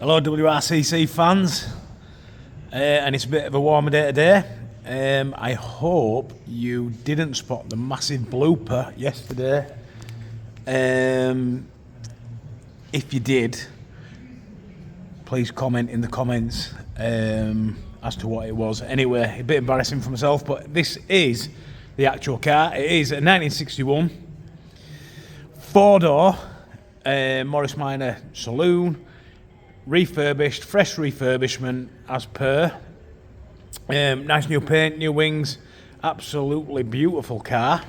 Hello WRCC fans, and it's a bit of a warmer day today. I hope you didn't spot the massive blooper yesterday. If you did, please comment in the comments as to what it was. Anyway, a bit embarrassing for myself, but this is the actual car. It is a 1961 four-door Morris Minor saloon, refurbished, fresh refurbishment as per. Nice new paint, new wings, absolutely beautiful car,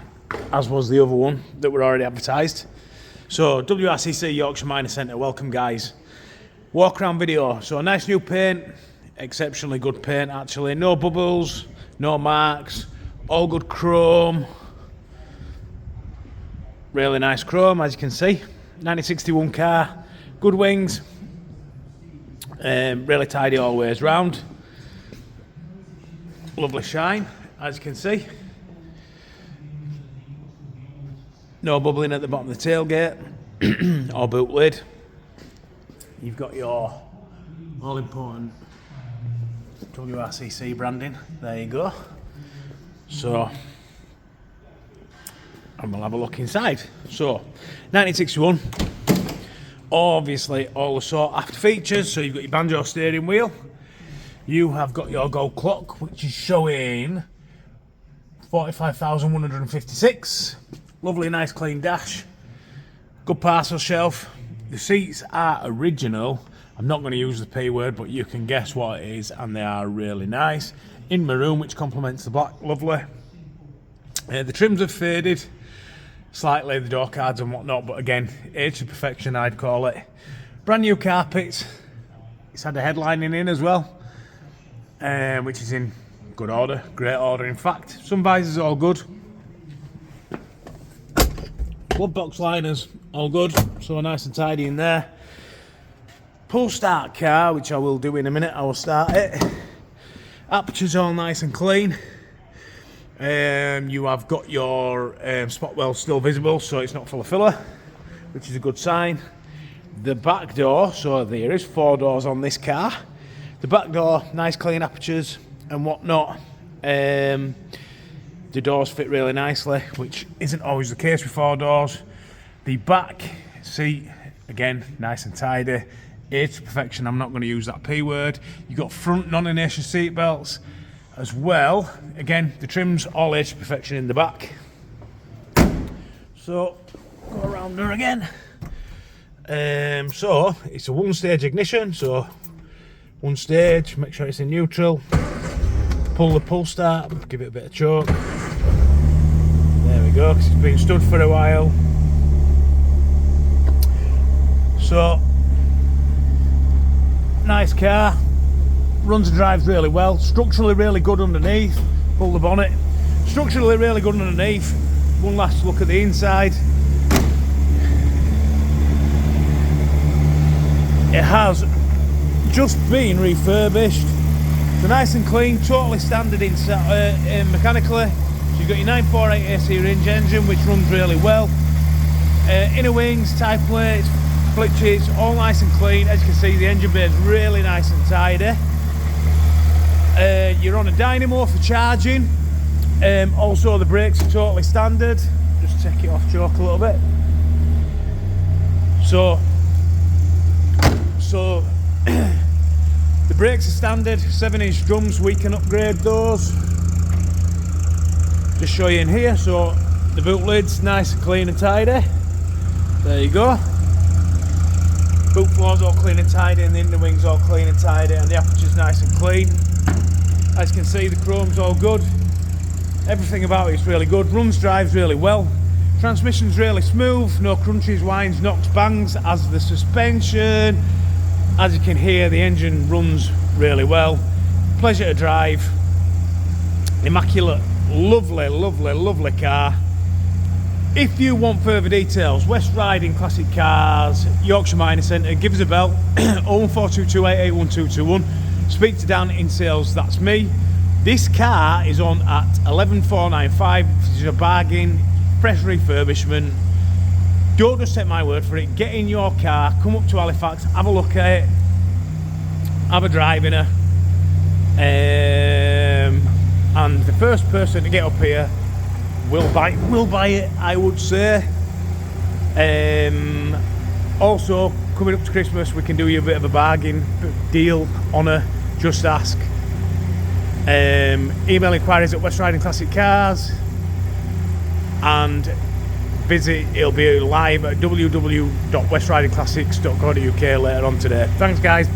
as was the other one that were already advertised. So WRCC Yorkshire Minor Centre, welcome guys. Walk around video. So nice new paint, exceptionally good paint actually, no bubbles, no marks, all good chrome, really nice chrome as you can see. 1961 car, good wings, really tidy all ways round, lovely shine as you can see, no bubbling at the bottom of the tailgate or boot lid. You've got your all important WRCC branding, there you go. So, and we'll have a look inside. So, 1961, obviously all the sought after features. So you've got your banjo steering wheel, you have got your gold clock which is showing 45,156, lovely nice clean dash, good parcel shelf. The seats are original, I'm not going to use the P word but you can guess what it is, and they are really nice, in maroon which complements the black, lovely. The trims have faded slightly, the door cards and whatnot, but again, age to perfection I'd call it. Brand new carpets, it's had a headlining in as well, which is in good order, great order in fact. Some visors all good, glove box liners all good, so nice and tidy in there. Pull start car, which I will do in a minute, I will start it. Aperture's all nice and clean. You have got your spot well still visible, so it's not full of filler, which is a good sign. The back door, so there is four doors on this car. The back door, nice clean apertures and whatnot. The doors fit really nicely, which isn't always the case with four doors. The back seat, again, nice and tidy. Age to perfection, I'm not going to use that P word. You've got front non-inertia seat belts as well. Again, the trim's all age to perfection in the back. So, go around there again. So, it's a one-stage ignition, so one stage, make sure it's in neutral. Pull the pull start, give it a bit of choke. There we go, because it's been stood for a while. So, nice car, runs and drives really well, structurally really good underneath. Pull the bonnet, structurally really good underneath. One last look at the inside. It has just been refurbished, so nice and clean, totally standard inside, mechanically. So you've got your 948 AC range engine which runs really well. Inner wings, tie plates, flitches, all nice and clean. As you can see, the engine bay is really nice and tidy. You're on a dynamo for charging. Also the brakes are totally standard. Just take it off choke a little bit. So the brakes are standard, 7-inch drums, we can upgrade those. Just show you in here. So the boot lid's nice and clean and tidy. There you go. Boot floor's all clean and tidy, and the inner wing's all clean and tidy, and the aperture's nice and clean. As you can see, the chrome's all good. Everything about it's really good. Runs, drives really well. Transmission's really smooth, no crunches, whines, knocks, bangs. As the suspension, as you can hear, the engine runs really well. Pleasure to drive. Immaculate, lovely, lovely, lovely car. If you want further details, West Riding Classic Cars, Yorkshire Minor Centre, give us a bell, 01422881221. Speak to Dan in sales, that's me. This car is on at 11495, which is a bargain, fresh refurbishment. Don't just take my word for it, get in your car, come up to Halifax, have a look at it. have a drive in her, and the first person to get up here will buy it, I would say. Also, coming up to Christmas, we can do you a bit of a bargain deal on her. Just ask. Email inquiries at West Riding Classic Cars, and it'll be live at www.westridingclassics.co.uk later on today. Thanks guys.